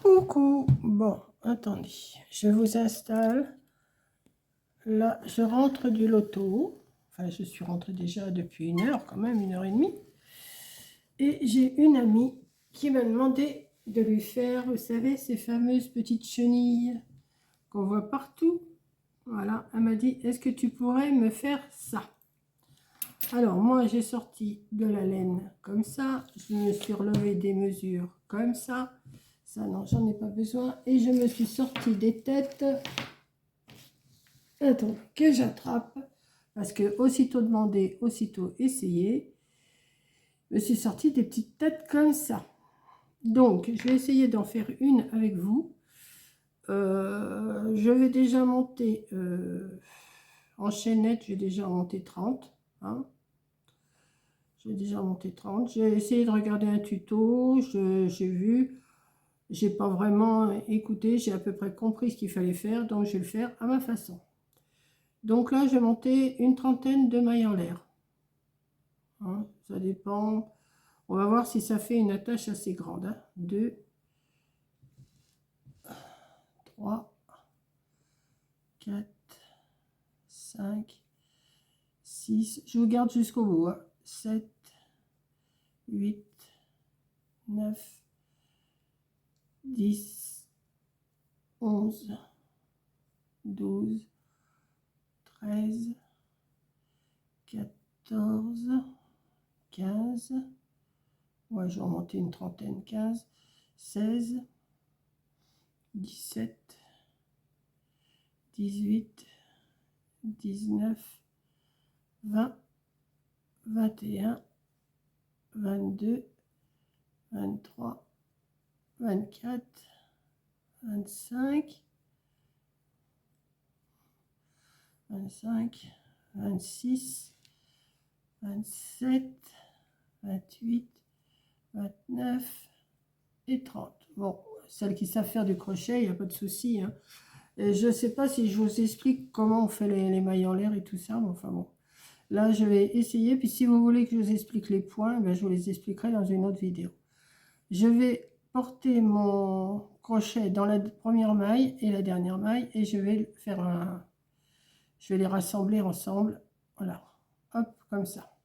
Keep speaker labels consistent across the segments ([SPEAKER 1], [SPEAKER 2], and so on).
[SPEAKER 1] Coucou, bon, attendez, je vous installe. Là, je rentre du loto. Enfin, je suis rentrée déjà depuis 1 heure, quand même, 1 heure et demie. Et j'ai une amie qui m'a demandé de lui faire, vous savez, ces fameuses petites chenilles qu'on voit partout. Voilà, elle m'a dit, est-ce que tu pourrais me faire ça? Alors, moi, j'ai sorti de la laine comme ça. Je me suis relevé des mesures comme ça. Ça, non, j'en ai pas besoin. Et je me suis sorti des têtes. Attends, que j'attrape. Parce que aussitôt demandé, aussitôt essayé. Je me suis sorti des petites têtes comme ça. Donc, je vais essayer d'en faire une avec vous. Je vais déjà monter en chaînette. J'ai déjà monté 30. Hein. J'ai déjà monté 30. J'ai essayé de regarder un tuto. J'ai vu. J'ai pas vraiment écouté. J'ai à peu près compris ce qu'il fallait faire. Donc, je vais le faire à ma façon. Donc là, je vais monter une trentaine de mailles en l'air. Hein, ça dépend. On va voir si ça fait une attache assez grande. Hein. 2, 3, 4, 5, 6. Je vous garde jusqu'au bout. Hein. 7, 8, 9, 10, 11, 12, 13, 14, 15. Ouais, je vais remonter une trentaine. 15, 16, 17, 18, 19, 20, 21, 22, 23, 24, 25, 25, 26, 27, 28, 29 et 30. Bon, celles qui savent faire du crochet, il n'y a pas de souci. Hein. Je ne sais pas si je vous explique comment on fait les mailles en l'air et tout ça, mais enfin bon. Là, je vais essayer. Puis si vous voulez que je vous explique les points, ben, je vous les expliquerai dans une autre vidéo. Je vais porter mon crochet dans la première maille et la dernière maille et je vais faire je vais les rassembler ensemble. Voilà. Hop, comme ça.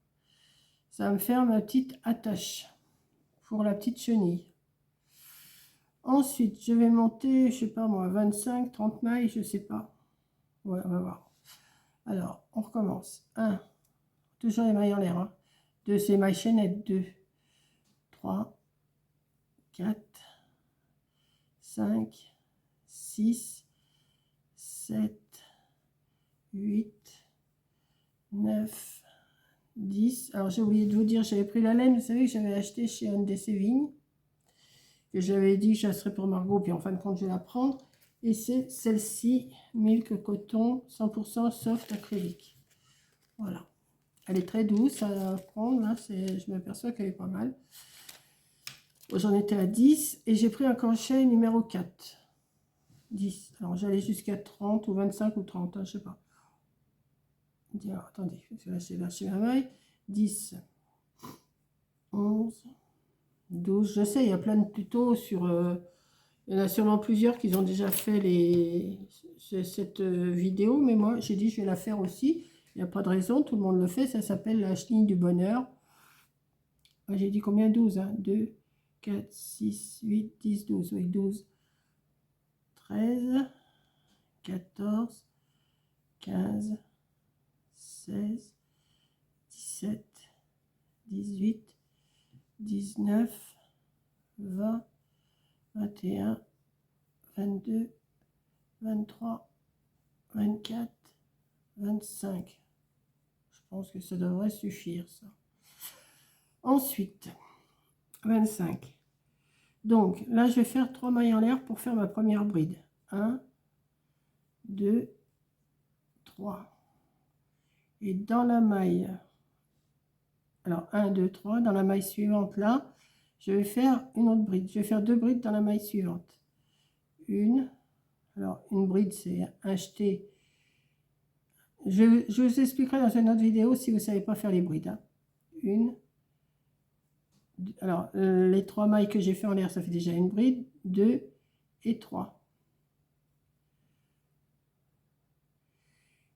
[SPEAKER 1] Ça va me faire ma petite attache pour la petite chenille. Ensuite, je vais monter, je sais pas moi, 25, 30 mailles, je sais pas. Ouais, on va voir. Alors, on recommence. 1, toujours les mailles en l'air. Hein. 2, c'est mailles chaînettes. 2, 3, 4, 5, 6, 7, 8, 9, 10. Alors, j'ai oublié de vous dire, j'avais pris la laine, vous savez, que j'avais acheté chez Anne des Sévignes. Que j'avais dit que je la serais pour Margot, puis en fin de compte, je vais la prendre. Et c'est celle-ci, Milk Coton, 100% soft acrylique. Voilà. Elle est très douce à prendre, là, je m'aperçois qu'elle est pas mal. J'en étais à 10 et j'ai pris un crochet numéro 4. 10. Alors j'allais jusqu'à 30 ou 25 ou 30, hein, je sais pas. Alors, attendez, là j'ai lâché ma maille. 10, 11, 12. Je sais, il y a plein de tutos sur... il y en a sûrement plusieurs qui ont déjà fait cette vidéo, mais moi j'ai dit je vais la faire aussi. Il n'y a pas de raison, tout le monde le fait. Ça s'appelle la chenille du bonheur. J'ai dit combien? 12, hein? 2, 4, 6, 8, 10, 12. Oui, 12, 13, 14, 15, 16, 17, 18, 19, 20, 21, 22, 23, 24, 25. Je pense que ça devrait suffire, ça. Ensuite, 25. Donc, là, je vais faire 3 mailles en l'air pour faire ma première bride. 1, 2, 3. Et dans la maille, alors 1, 2, 3, dans la maille suivante, là, je vais faire une autre bride. Je vais faire 2 brides dans la maille suivante. Alors une bride, c'est un jeté. Je vous expliquerai dans une autre vidéo si vous ne savez pas faire les brides. Hein. Alors les 3 mailles que j'ai fait en l'air, ça fait déjà une bride. 2, et 3.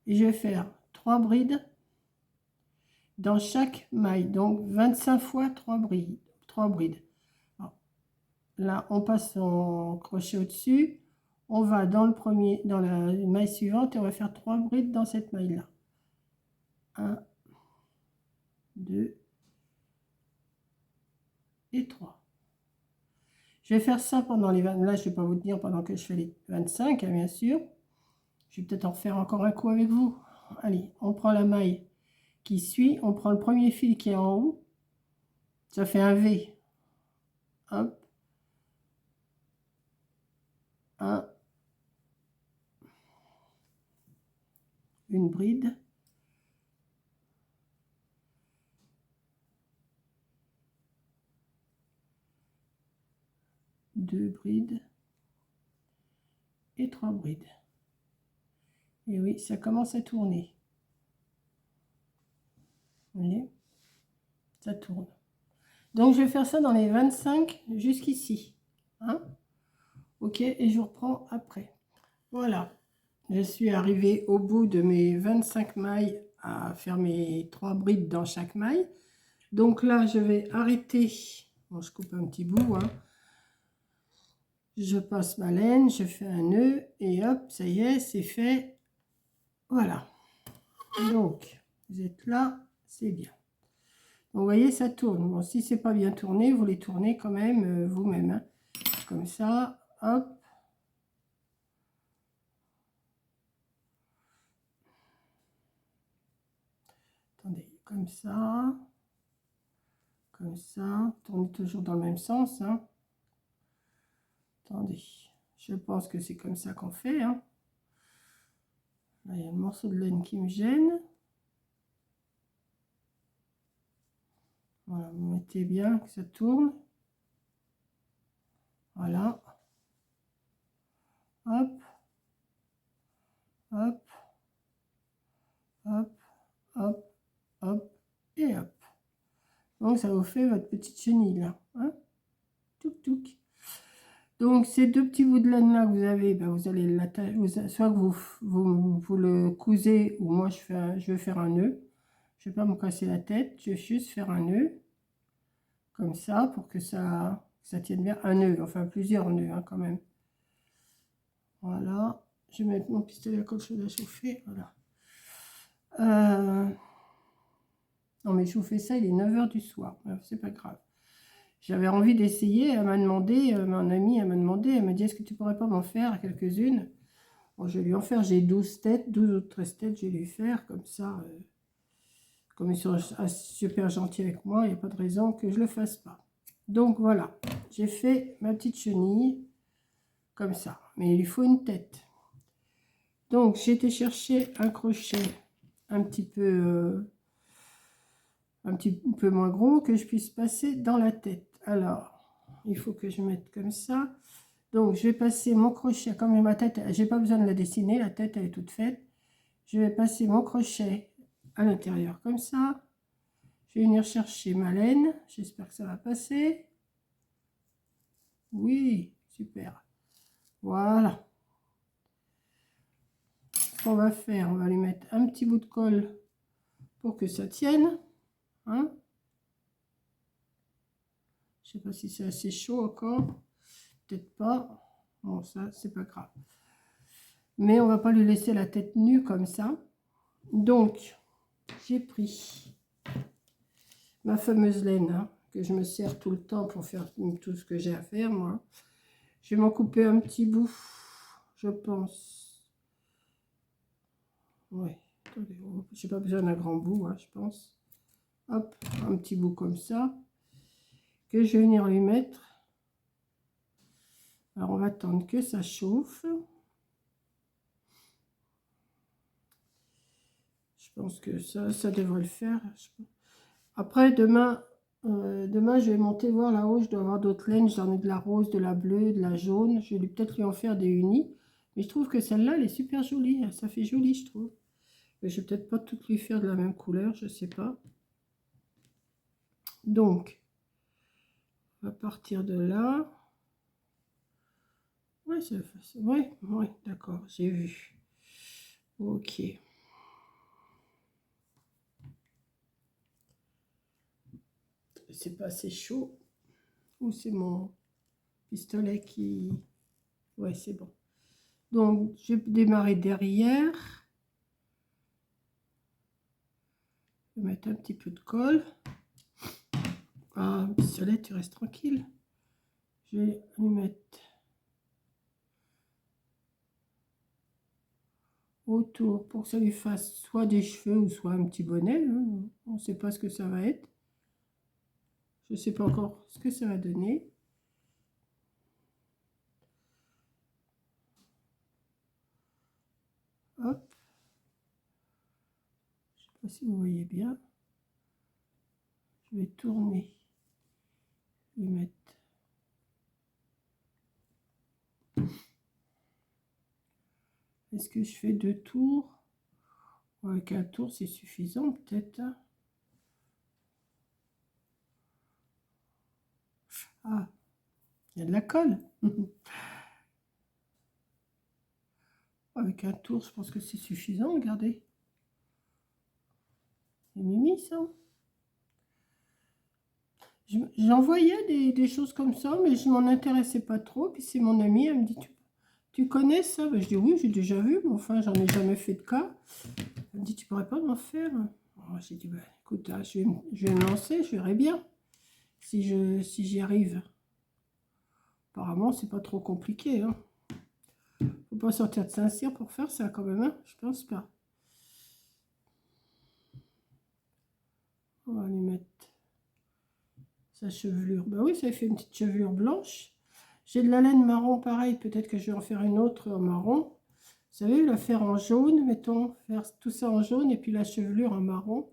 [SPEAKER 1] Et je vais faire 3 brides dans chaque maille, donc 25 fois 3 brides. 3 brides. Alors, là, on passe son crochet au-dessus, on va dans le premier, dans la maille suivante et on va faire 3 brides dans cette maille-là. 1, 2 et 3. Je vais faire ça pendant les 20. Là, je ne vais pas vous tenir pendant que je fais les 25, hein, bien sûr. Je vais peut-être en refaire encore un coup avec vous. Allez, on prend la maille qui suit, on prend le premier fil qui est en haut, ça fait un V. Hop. 1, une bride. Deux brides. Et 3 brides. Et oui, ça commence à tourner. Vous voyez, ça tourne. Donc, je vais faire ça dans les 25 jusqu'ici. Hein? Ok, et je reprends après. Voilà. Je suis arrivée au bout de mes 25 mailles à faire mes 3 brides dans chaque maille. Donc là, je vais arrêter. Bon, je coupe un petit bout. Hein. Je passe ma laine, je fais un nœud et hop, ça y est, c'est fait. Voilà. Donc, vous êtes là, c'est bien. Donc, vous voyez, ça tourne. Bon, si c'est pas bien tourné, vous les tournez quand même vous-même. Hein. Comme ça, hop. Attendez, comme ça. Comme ça. Tournez toujours dans le même sens. Hein. Attendez, je pense que c'est comme ça qu'on fait. Hein. Là, il y a un morceau de laine qui me gêne. Voilà, vous mettez bien que ça tourne. Voilà. Hop. Hop. Hop. Hop. Hop. Et hop. Donc, ça vous fait votre petite chenille là. Hein, touc, touc. Donc, ces deux petits bouts de laine là que vous avez, ben, vous allez l'attacher, soit que vous le cousez, ou moi je vais faire un nœud. Je ne vais pas me casser la tête, je vais juste faire un nœud. Comme ça, pour que ça tienne bien. Un nœud, enfin plusieurs nœuds hein, quand même. Voilà. Je vais mettre mon pistolet à colle chaude à chauffer. Voilà. Non, mais je vous fais ça, il est 9 h du soir. C'est pas grave. J'avais envie d'essayer. Elle m'a demandé, mon amie, elle m'a demandé, elle m'a dit, est-ce que tu pourrais pas m'en faire quelques-unes? Bon, je vais lui en faire. J'ai 12 têtes, 12 ou 13 têtes, je vais lui faire comme ça. Comme ils sont super gentils avec moi, il n'y a pas de raison que je le fasse pas. Donc voilà, j'ai fait ma petite chenille comme ça. Mais il lui faut une tête. Donc j'ai été chercher un crochet un petit peu moins gros que je puisse passer dans la tête. Alors, il faut que je mette comme ça. Donc je vais passer mon crochet, comme ma tête, j'ai pas besoin de la dessiner, la tête elle est toute faite. Je vais passer mon crochet à l'intérieur comme ça. Je vais venir chercher ma laine, j'espère que ça va passer. Oui, super. Voilà. Ce qu'on va faire, on va lui mettre un petit bout de colle pour que ça tienne. Hein? Je sais pas si c'est assez chaud encore. Peut-être pas. Bon, ça, c'est pas grave. Mais on va pas lui laisser la tête nue comme ça. Donc, j'ai pris ma fameuse laine hein, que je me sers tout le temps pour faire tout ce que j'ai à faire, moi. Je vais m'en couper un petit bout, je pense. Ouais, j'ai pas besoin d'un grand bout, hein, je pense. Hop, un petit bout comme ça, que je vais venir lui mettre. Alors, on va attendre que ça chauffe. Je pense que ça devrait le faire. Après, demain, je vais monter voir là-haut. Je dois avoir d'autres laines. J'en ai de la rose, de la bleue, de la jaune. Je vais peut-être lui en faire des unis. Mais je trouve que celle-là, elle est super jolie. Ça fait joli, je trouve. Mais je vais peut-être pas toutes lui faire de la même couleur. Je sais pas. Donc, on va partir de là. Ouais, ouais, ouais, d'accord, j'ai vu. Ok. C'est pas assez chaud. Ou c'est mon pistolet qui... Ouais, c'est bon. Donc, je vais démarrer derrière. Je vais mettre un petit peu de colle. Ah, pistolet, tu restes tranquille. Je vais lui mettre autour pour que ça lui fasse soit des cheveux ou soit un petit bonnet. Hein. On ne sait pas ce que ça va être. Je ne sais pas encore ce que ça va donner. Hop. Je ne sais pas si vous voyez bien. Je vais tourner. Je vais mettre. Est-ce que je fais 2 tours? Avec un tour, c'est suffisant peut-être. Ah, il y a de la colle. Avec un tour, je pense que c'est suffisant. Regardez. C'est mimi, ça. J'en voyais des choses comme ça, mais je m'en intéressais pas trop. Puis c'est mon amie, elle me dit, tu connais ça? Ben, je dis oui, j'ai déjà vu, mais enfin, j'en ai jamais fait de cas. Elle me dit, tu pourrais pas m'en faire? J'ai dit, ben, écoute, là, je vais me lancer, je verrai bien si j'y arrive. Apparemment, c'est pas trop compliqué. Hein. Faut pas sortir de Saint-Cyr pour faire ça quand même, hein, je pense pas. On va lui mettre sa chevelure. Ben oui, ça fait une petite chevelure blanche. J'ai de la laine marron pareil, peut-être que je vais en faire une autre en marron. Vous savez, la faire en jaune, mettons, faire tout ça en jaune et puis la chevelure en marron.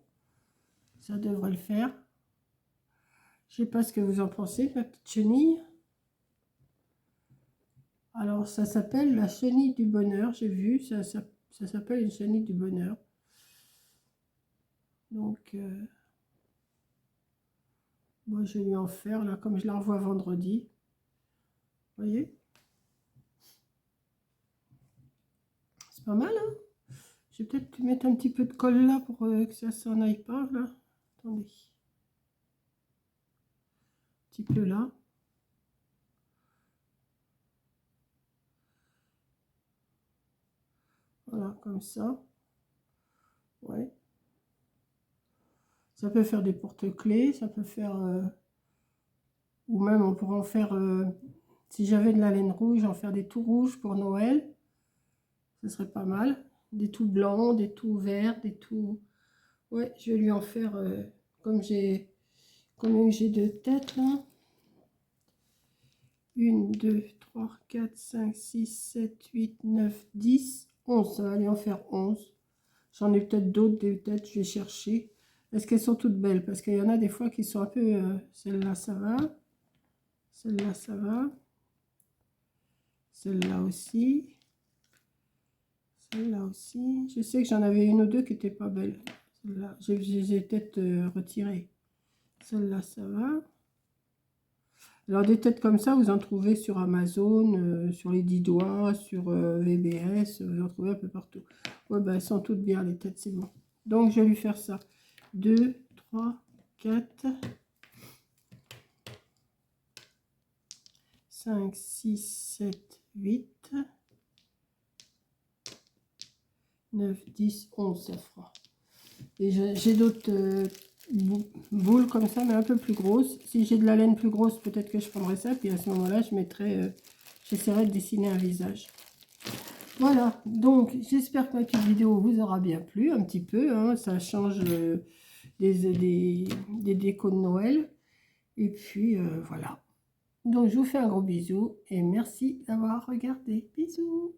[SPEAKER 1] Ça devrait le faire. Je sais pas ce que vous en pensez, ma petite chenille. Alors, ça s'appelle la chenille du bonheur. J'ai vu, ça s'appelle une chenille du bonheur. Donc, moi, je vais lui en faire, là, comme je la revois vendredi. Vous voyez? C'est pas mal, hein? Je vais peut-être mettre un petit peu de colle là pour que ça s'en aille pas, là. Attendez. Un petit peu là. Voilà, comme ça. Ouais. Ça peut faire des porte-clés, ça peut faire... ou même on pourrait en faire... si j'avais de la laine rouge, en faire des tout rouges pour Noël. Ce serait pas mal. Des tout blancs, des tout verts, des tout... Ouais, je vais lui en faire... comme j'ai... Combien j'ai de têtes là? 1, 2, 3, 4, 5, 6, 7, 8, 9, 10, 11. Ça va aller en faire 11. J'en ai peut-être d'autres, des têtes, je vais chercher. Est-ce qu'elles sont toutes belles? Parce qu'il y en a des fois qui sont un peu... celle-là, ça va. Celle-là, ça va. Celle-là aussi. Celle-là aussi. Je sais que j'en avais une ou deux qui n'étaient pas belles. Celle-là, j'ai peut-être retiré. Celle-là, ça va. Alors, des têtes comme ça, vous en trouvez sur Amazon, sur les 10 doigts, sur VBS, vous en trouvez un peu partout. Ouais, ben, elles sont toutes bien, les têtes, c'est bon. Donc, je vais lui faire ça. 2, 3, 4, 5, 6, 7, 8, 9, 10, 11, ça fera. Et j'ai d'autres boules comme ça, mais un peu plus grosses. Si j'ai de la laine plus grosse, peut-être que je prendrai ça. Puis à ce moment-là, je mettrai, j'essaierai de dessiner un visage. Voilà, donc j'espère que ma petite vidéo vous aura bien plu, un petit peu. Hein, ça change des décos de Noël. Et puis voilà. Donc je vous fais un gros bisou et merci d'avoir regardé. Bisous.